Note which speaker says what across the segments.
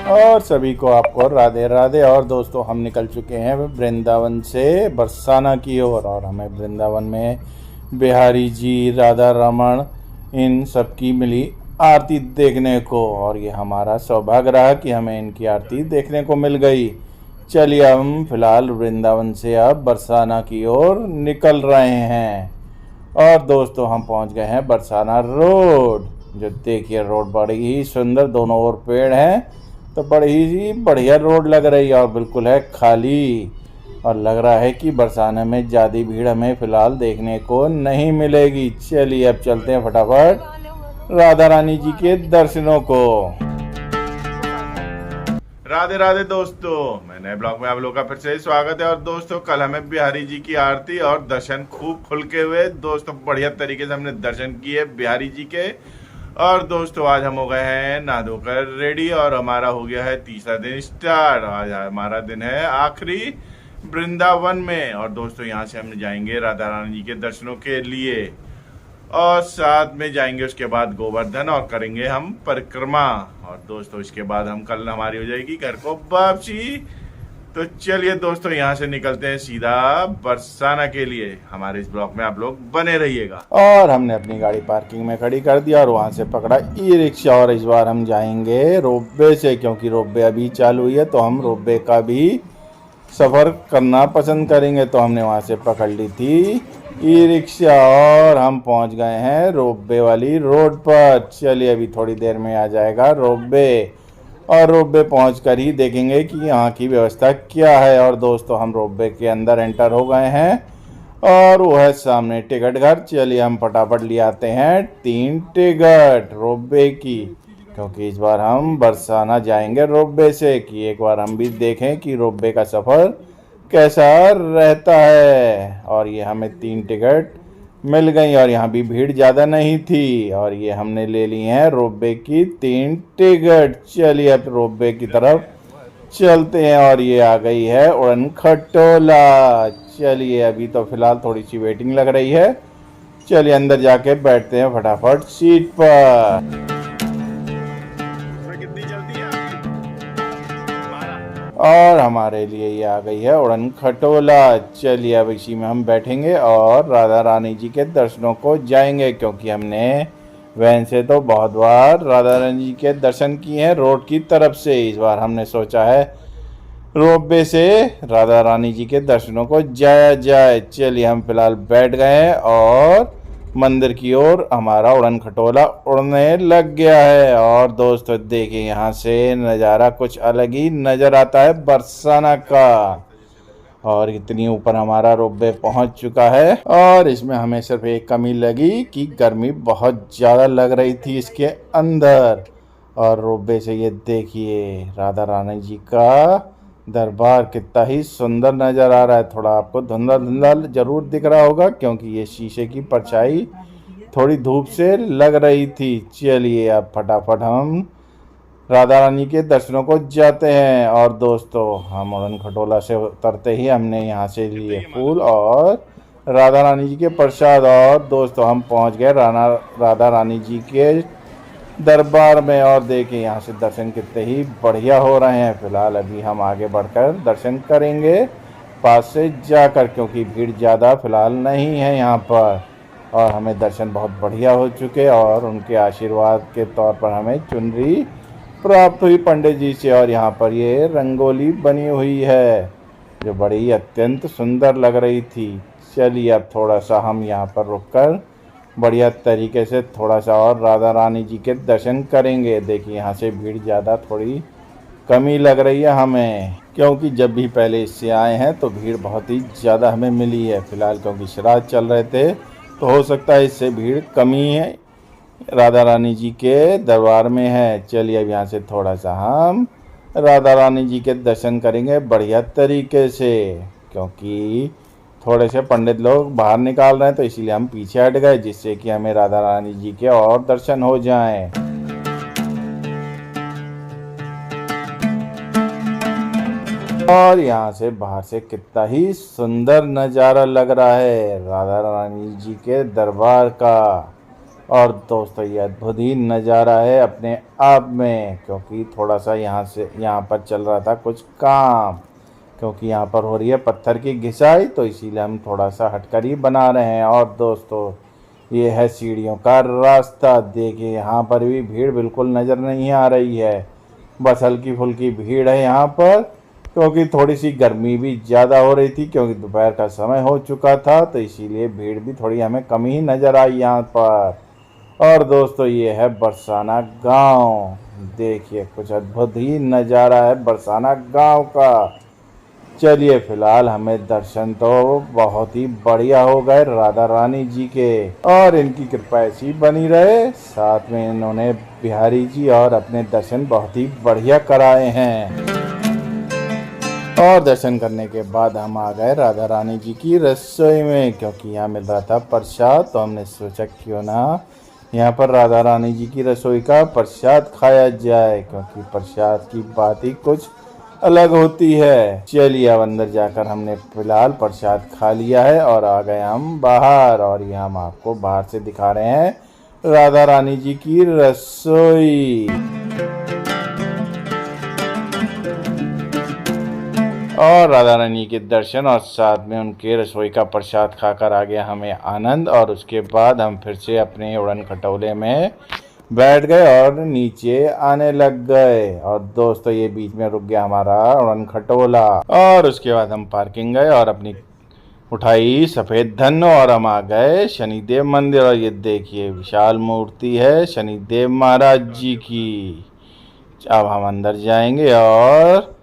Speaker 1: और सभी को आपको राधे राधे। और दोस्तों हम निकल चुके हैं वृंदावन से बरसाना की ओर। और हमें वृंदावन में बिहारी जी, राधा रमन, इन सब की मिली आरती देखने को। और ये हमारा सौभाग्य रहा कि हमें इनकी आरती देखने को मिल गई। चलिए हम फिलहाल वृंदावन से अब बरसाना की ओर निकल रहे हैं। और दोस्तों हम पहुंच गए हैं बरसाना रोड। जो देखिए रोड बड़ी ही सुंदर, दोनों ओर पेड़ हैं, तो बड़ी ही बढ़िया रोड लग रही है और बिल्कुल है खाली। और लग रहा है कि बरसाने में ज़्यादा भीड़ हमें फिलहाल देखने को नहीं मिलेगी। चलिए अब चलते हैं फटाफट राधा रानी जी के दर्शनों को। राधे राधे दोस्तों, मैं नए ब्लॉग में आप लोगों का फिर से स्वागत है। और दोस्तों कल हमें बिहारी जी की आरती और दर्शन खूब खुल के हुए। दोस्तों बढ़िया तरीके से हमने दर्शन किए बिहारी जी के। और दोस्तों आज हम हो गए हैं नहा धोकर रेडी और हमारा हो गया है तीसरा दिन स्टार्ट। आज हमारा दिन है आखिरी वृंदावन में। और दोस्तों यहाँ से हम जाएंगे राधा रानी जी के दर्शनों के लिए और साथ में जाएंगे उसके बाद गोवर्धन और करेंगे हम परिक्रमा। और दोस्तों इसके बाद हम कल हमारी हो जाएगी घर को वापसी। तो चलिए दोस्तों यहाँ से निकलते हैं सीधा बरसाना के लिए। हमारे इस ब्लॉक में आप लोग बने रहिएगा। और हमने अपनी गाड़ी पार्किंग में खड़ी कर दिया और वहाँ से पकड़ा ई रिक्शा। और इस बार हम जाएंगे रोपवे से, क्योंकि रोपवे अभी चालू हुई है तो हम रोपवे का भी सफ़र करना पसंद करेंगे। तो हमने वहाँ से पकड़ ली थी ई रिक्शा और हम पहुँच गए हैं रोपवे वाली रोड पर। चलिए अभी थोड़ी देर में आ जाएगा रोपवे और रोपवे पहुँच कर ही देखेंगे कि यहाँ की व्यवस्था क्या है। और दोस्तों हम रोपवे के अंदर एंटर हो गए हैं और वो है सामने टिकट घर। चलिए हम फटाफट ले आते हैं 3 टिकट रोपवे की, क्योंकि इस बार हम बरसाना जाएंगे रोपवे से, कि एक बार हम भी देखें कि रोपवे का सफ़र कैसा रहता है। और ये हमें 3 टिकट मिल गई और यहाँ भी भीड़ ज़्यादा नहीं थी। और ये हमने ले ली हैं रोपवे की 3 टिकट। चलिए अब रोपवे की तरफ चलते हैं। और ये आ गई है उड़न खटोला। चलिए अभी तो फिलहाल थोड़ी सी वेटिंग लग रही है। चलिए अंदर जाके बैठते हैं फटाफट सीट पर। और हमारे लिए ये आ गई है उड़न खटोला। चलिए अब इसी में हम बैठेंगे और राधा रानी जी के दर्शनों को जाएंगे, क्योंकि हमने वैन से तो बहुत बार राधा रानी जी के दर्शन किए हैं रोड की तरफ से। इस बार हमने सोचा है रोपवे से राधा रानी जी के दर्शनों को जाया जाए। चलिए हम फिलहाल बैठ गए हैं और मंदिर की ओर हमारा उड़न खटोला उड़ने लग गया है। और दोस्तों देखिए यहाँ से नज़ारा कुछ अलग ही नज़र आता है बरसाना का। और इतनी ऊपर हमारा रोपवे पहुँच चुका है। और इसमें हमें सिर्फ एक कमी लगी कि गर्मी बहुत ज़्यादा लग रही थी इसके अंदर। और रोपवे से ये देखिए राधा रानी जी का दरबार कितना ही सुंदर नज़र आ रहा है। थोड़ा आपको धुंधला धुंधला जरूर दिख रहा होगा, क्योंकि ये शीशे की परछाई थोड़ी धूप से लग रही थी। चलिए अब फटाफट हम राधा रानी के दर्शनों को जाते हैं। और दोस्तों हम उड़न खटोला से उतरते ही हमने यहाँ से लिए फूल और राधा रानी जी के प्रसाद। और दोस्तों हम पहुँच गए राधा रानी जी के दरबार में। और देखिए यहाँ से दर्शन कितने ही बढ़िया हो रहे हैं। फिलहाल अभी हम आगे बढ़कर दर्शन करेंगे पास से जाकर, क्योंकि भीड़ ज़्यादा फिलहाल नहीं है यहाँ पर। और हमें दर्शन बहुत बढ़िया हो चुके और उनके आशीर्वाद के तौर पर हमें चुनरी प्राप्त हुई पंडित जी से। और यहाँ पर ये रंगोली बनी हुई है जो बड़ी अत्यंत सुंदर लग रही थी। चलिए अब थोड़ा सा हम यहाँ पर रुककर बढ़िया तरीके से थोड़ा सा और राधा रानी जी के दर्शन करेंगे। देखिए यहाँ से भीड़ ज़्यादा थोड़ी कमी लग रही है हमें, क्योंकि जब भी पहले इससे आए हैं तो भीड़ बहुत ही ज़्यादा हमें मिली है। फिलहाल क्योंकि श्राद्ध चल रहे थे तो हो सकता है इससे भीड़ कमी है राधा रानी जी के दरबार में है। चलिए अब यहाँ से थोड़ा सा हम राधा रानी जी के दर्शन करेंगे बढ़िया तरीके से, क्योंकि थोड़े से पंडित लोग बाहर निकाल रहे हैं तो इसीलिए हम पीछे हट गए, जिससे कि हमें राधा रानी जी के और दर्शन हो जाएं। और यहाँ से बाहर से कितना ही सुंदर नज़ारा लग रहा है राधा रानी जी के दरबार का। और दोस्तों ये अद्भुत ही नज़ारा है अपने आप में, क्योंकि थोड़ा सा यहाँ पर चल रहा था कुछ काम, क्योंकि यहाँ पर हो रही है पत्थर की घिसाई, तो इसीलिए हम थोड़ा सा हटकर ही बना रहे हैं। और दोस्तों ये है सीढ़ियों का रास्ता, देखिए यहाँ पर भी भीड़ बिल्कुल नज़र नहीं आ रही है, बस हल्की फुल्की भीड़ है यहाँ पर, क्योंकि थोड़ी सी गर्मी भी ज़्यादा हो रही थी, क्योंकि दोपहर का समय हो चुका था, तो इसीलिए भीड़ भी थोड़ी हमें कम ही नज़र आई यहाँ पर। और दोस्तों ये है बरसाना गांव, देखिए कुछ अद्भुत ही नज़ारा है बरसाना गांव का। चलिए फिलहाल हमें दर्शन तो बहुत ही बढ़िया हो गए राधा रानी जी के, और इनकी कृपा ऐसी बनी रहे, साथ में इन्होंने बिहारी जी और अपने दर्शन बहुत ही बढ़िया कराए हैं। और दर्शन करने के बाद हम आ गए राधा रानी जी की रसोई में, क्योंकि यहाँ मिल रहा था प्रसाद, तो हमने सोचा क्यों ना यहाँ पर राधा रानी जी की रसोई का प्रसाद खाया जाए, क्योंकि प्रसाद की बात ही कुछ अलग होती है। चलिए अब अंदर जाकर हमने फिलहाल प्रसाद खा लिया है और आ गए हम बाहर, और ये हम आपको बाहर से दिखा रहे हैं राधा रानी जी की रसोई। और राधा रानी के दर्शन और साथ में उनके रसोई का प्रसाद खाकर आ गया हमें आनंद, और उसके बाद हम फिर से अपने उड़न खटोले में बैठ गए और नीचे आने लग गए। और दोस्तों ये बीच में रुक गया हमारा उड़न खटोला, और उसके बाद हम पार्किंग गए और अपनी उठाई सफ़ेद धन, और हम आ गए शनिदेव मंदिर। और ये देखिए विशाल मूर्ति है शनिदेव महाराज जी की। अब हम अंदर जाएंगे और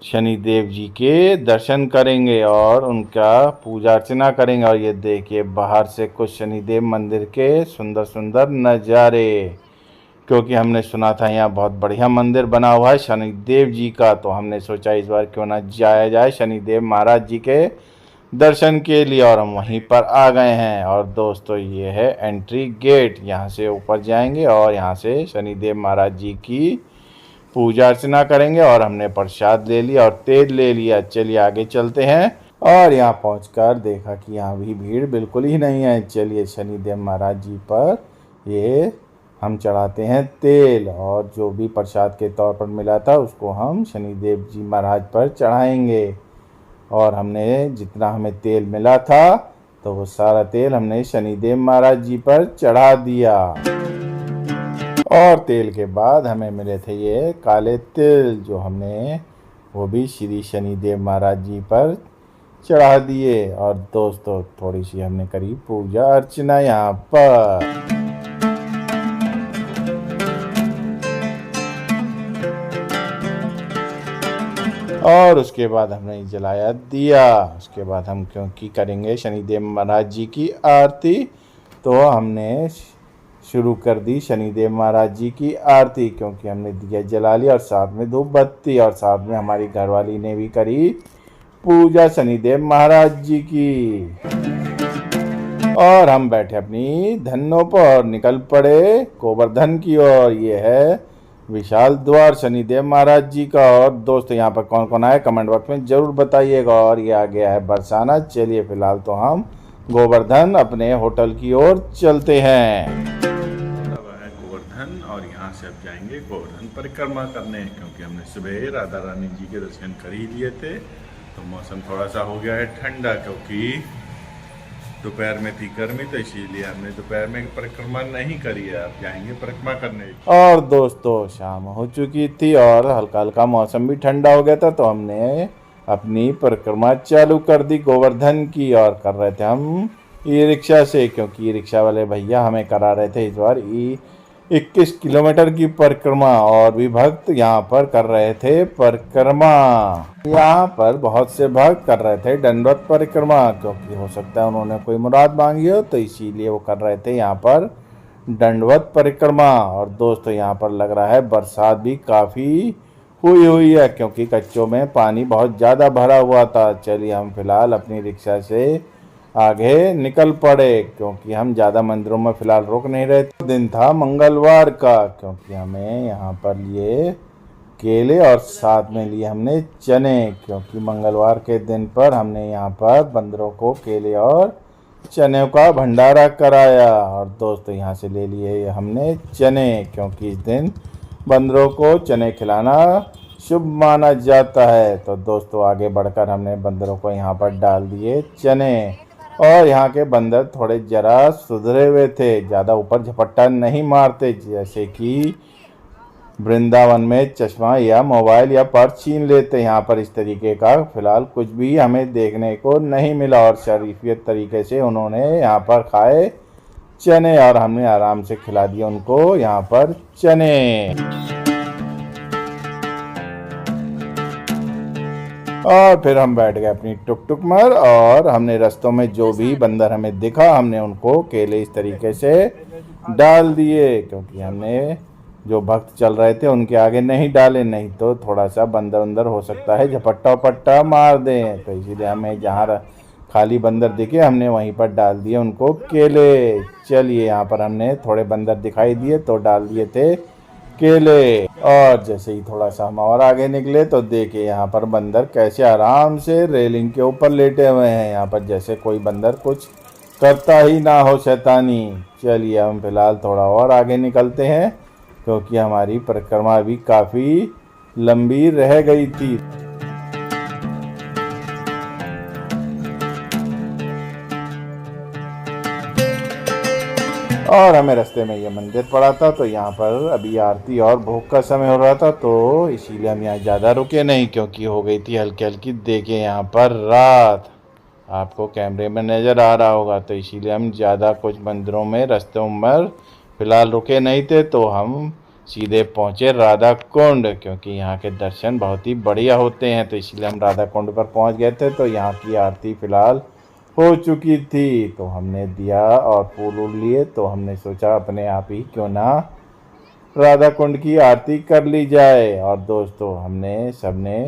Speaker 1: शनिदेव जी के दर्शन करेंगे और उनका पूजा अर्चना करेंगे। और ये देखिए बाहर से कुछ शनिदेव मंदिर के सुंदर सुंदर नज़ारे, क्योंकि हमने सुना था यहाँ बहुत बढ़िया मंदिर बना हुआ है शनिदेव जी का, तो हमने सोचा इस बार क्यों ना जाया जाए शनिदेव महाराज जी के दर्शन के लिए, और हम वहीं पर आ गए हैं। और दोस्तों ये है एंट्री गेट, यहाँ से ऊपर जाएंगे और यहाँ से शनिदेव महाराज जी की पूजा अर्चना करेंगे। और हमने प्रसाद ले लिया और तेल ले लिया। चलिए आगे चलते हैं, और यहाँ पहुंचकर देखा कि यहाँ भी भीड़ बिल्कुल ही नहीं है। चलिए शनिदेव महाराज जी पर ये हम चढ़ाते हैं तेल, और जो भी प्रसाद के तौर पर मिला था उसको हम शनिदेव जी महाराज पर चढ़ाएंगे। और हमने जितना हमें तेल मिला था तो वो सारा तेल हमने शनिदेव महाराज जी पर चढ़ा दिया। और तेल के बाद हमें मिले थे ये काले तिल, जो हमने वो भी श्री शनिदेव महाराज जी पर चढ़ा दिए। और दोस्तों थोड़ी सी हमने करी पूजा अर्चना यहाँ पर। और उसके बाद हमने जलाया दिया। उसके बाद हम क्योंकि करेंगे शनिदेव महाराज जी की आरती, तो हमने शुरू कर दी शनिदेव महाराज जी की आरती, क्योंकि हमने दिया जला लिया और साथ में धूप बत्ती, और साथ में हमारी घरवाली ने भी करी पूजा शनिदेव महाराज जी की। और हम बैठे अपनी धन्नों पर और निकल पड़े गोवर्धन की ओर। ये है विशाल द्वार शनिदेव महाराज जी का। और दोस्तों यहाँ पर कौन कौन आए कमेंट बॉक्स में ज़रूर बताइएगा। और ये आ गया है बरसाना। चलिए फिलहाल तो हम गोवर्धन अपने होटल की ओर चलते हैं। अब है गोवर्धन, और यहाँ से अब जाएंगे गोवर्धन परिक्रमा करने, क्योंकि हमने सुबह राधा रानी जी के दर्शन कर ही लिए थे। तो मौसम थोड़ा सा हो गया है ठंडा, क्योंकि दोपहर में थी गर्मी, तो इसीलिए हमने दोपहर में परिक्रमा नहीं करी है। अब जाएंगे परिक्रमा करने। और दोस्तों शाम हो चुकी थी और हल्का हल्का मौसम भी ठंडा हो गया था, तो हमने अपनी परिक्रमा चालू कर दी गोवर्धन की। और कर रहे थे हम ई रिक्शा से, क्योंकि ई रिक्शा वाले भैया हमें करा रहे थे इस बार 21 किलोमीटर की परिक्रमा। और भी भक्त यहाँ पर कर रहे थे परिक्रमा। यहाँ पर बहुत से भक्त कर रहे थे दंडवत परिक्रमा, क्योंकि हो सकता है उन्होंने कोई मुराद मांगी हो, तो इसीलिए वो कर रहे थे यहाँ पर दंडवत परिक्रमा। और दोस्तों यहाँ पर लग रहा है बरसात भी काफ़ी हुई है, क्योंकि कच्चों में पानी बहुत ज़्यादा भरा हुआ था। चलिए हम फिलहाल अपनी रिक्शा से आगे निकल पड़े, क्योंकि हम ज़्यादा मंदिरों में फ़िलहाल रुक नहीं रहे थे। दिन था मंगलवार का, क्योंकि हमें यहाँ पर लिए केले और साथ में लिए हमने चने, क्योंकि मंगलवार के दिन पर हमने यहाँ पर बंदरों को केले और चने का भंडारा कराया। और दोस्तों यहाँ से ले लिए हमने चने, क्योंकि इस दिन बंदरों को चने खिलाना शुभ माना जाता है। तो दोस्तों आगे बढ़कर हमने बंदरों को यहाँ पर डाल दिए चने। और यहाँ के बंदर थोड़े जरा सुधरे हुए थे, ज़्यादा ऊपर झपट्टा नहीं मारते, जैसे कि वृंदावन में चश्मा या मोबाइल या पर्स छीन लेते। यहाँ पर इस तरीके का फिलहाल कुछ भी हमें देखने को नहीं मिला। और शरीफियत तरीके से उन्होंने यहाँ पर खाए चने, और हमने आराम से खिला दिया उनको यहाँ पर चने। और फिर हम बैठ गए अपनी टुक टुक पर, और हमने रास्तों में जो भी बंदर हमें दिखा हमने उनको केले इस तरीके से डाल दिए, क्योंकि हमने जो भक्त चल रहे थे उनके आगे नहीं डाले, नहीं तो थोड़ा सा बंदर अंदर हो सकता है झपट्टा वपट्टा मार दें। तो इसीलिए हमें जहाँ खाली बंदर दिखे हमने वहीं पर डाल दिए उनको केले। चलिए यहाँ पर हमने थोड़े बंदर दिखाई दिए तो डाल दिए थे केले। और जैसे ही थोड़ा सा हम और आगे निकले तो देखिए यहाँ पर बंदर कैसे आराम से रेलिंग के ऊपर लेटे हुए हैं, यहाँ पर जैसे कोई बंदर कुछ करता ही ना हो शैतानी। चलिए हम फिलहाल थोड़ा और आगे निकलते हैं, क्योंकि हमारी परिक्रमा भी काफ़ी लंबी रह गई थी। और हमें रास्ते में ये मंदिर पड़ा था, तो यहाँ पर अभी आरती और भोग का समय हो रहा था, तो इसीलिए हम यहाँ ज़्यादा रुके नहीं, क्योंकि हो गई थी हल्की हल्की देखिए यहाँ पर रात, आपको कैमरे में नज़र आ रहा होगा। तो इसीलिए हम ज़्यादा कुछ मंदिरों में रास्तों में फ़िलहाल रुके नहीं थे, तो हम सीधे पहुँचे राधा कुंड, क्योंकि यहाँ के दर्शन बहुत ही बढ़िया होते हैं। तो इसीलिए हम राधा कुंड पर पहुँच गए थे। तो यहाँ की आरती फ़िलहाल हो चुकी थी, तो हमने दिया और फूल उल लिए, तो हमने सोचा अपने आप ही क्यों ना राधा कुंड की आरती कर ली जाए। और दोस्तों हमने सबने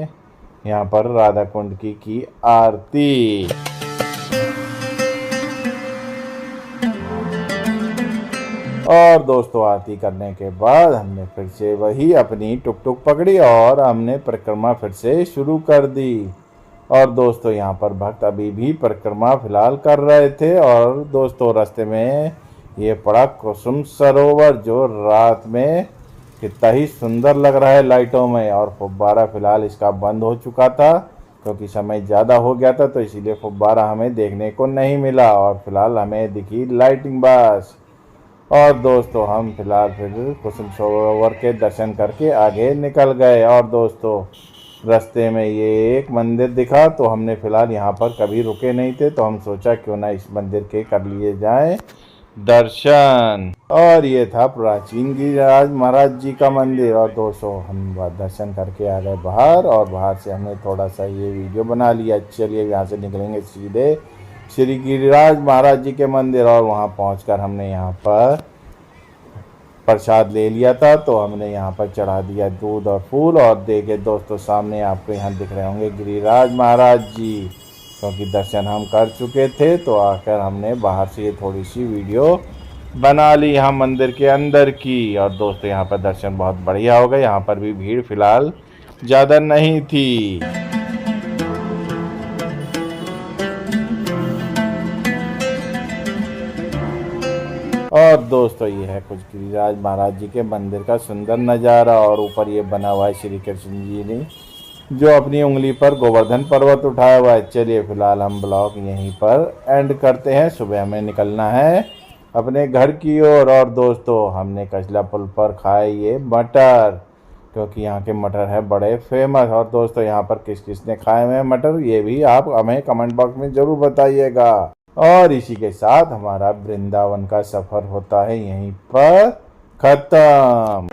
Speaker 1: यहाँ पर राधा कुंड की आरती। और दोस्तों आरती करने के बाद हमने फिर से वही अपनी टुक टुक पकड़ी और हमने परिक्रमा फिर से शुरू कर दी। और दोस्तों यहाँ पर भक्त अभी भी परिक्रमा फिलहाल कर रहे थे। और दोस्तों रास्ते में ये पड़ा कुसुम सरोवर, जो रात में कितना ही सुंदर लग रहा है लाइटों में। और फुब्बारा फिलहाल इसका बंद हो चुका था, क्योंकि समय ज़्यादा हो गया था, तो इसीलिए फुब्बारा हमें देखने को नहीं मिला। और फिलहाल हमें दिखी लाइटिंग बस। और दोस्तों हम फिलहाल फिर कुसुम सरोवर के दर्शन करके आगे निकल गए। और दोस्तों रास्ते में ये एक मंदिर दिखा, तो हमने फिलहाल यहाँ पर कभी रुके नहीं थे, तो हम सोचा क्यों ना इस मंदिर के कर लिए जाएं दर्शन। और ये था प्राचीन गिरिराज महाराज जी का मंदिर। और दोस्तों हम दर्शन करके आ गए बाहर, और बाहर से हमने थोड़ा सा ये वीडियो बना लिया। चलिए यहाँ से निकलेंगे सीधे श्री गिरिराज महाराज जी के मंदिर। और वहाँ पहुँचकर हमने यहाँ पर प्रसाद ले लिया था, तो हमने यहाँ पर चढ़ा दिया दूध और फूल। और देखे दोस्तों सामने आपको यहाँ दिख रहे होंगे गिरिराज महाराज जी, क्योंकि दर्शन हम कर चुके थे, तो आकर हमने बाहर से ये थोड़ी सी वीडियो बना ली यहाँ मंदिर के अंदर की। और दोस्तों यहाँ पर दर्शन बहुत बढ़िया हो गए, यहाँ पर भी भीड़ फिलहाल ज़्यादा नहीं थी। और दोस्तों ये है कुछ गिरिराज महाराज जी के मंदिर का सुंदर नज़ारा। और ऊपर ये बना हुआ है श्री कृष्ण जी ने जो अपनी उंगली पर गोवर्धन पर्वत उठाया हुआ है। चलिए फिलहाल हम ब्लॉग यहीं पर एंड करते हैं। सुबह हमें निकलना है अपने घर की ओर। और दोस्तों हमने कचला पुल पर खाए ये मटर, क्योंकि यहाँ के मटर है बड़े फेमस। और दोस्तों यहाँ पर किस किस ने खाए हुए हैं मटर, ये भी आप हमें कमेंट बॉक्स में ज़रूर बताइएगा। और इसी के साथ हमारा वृंदावन का सफ़र होता है यहीं पर ख़त्म।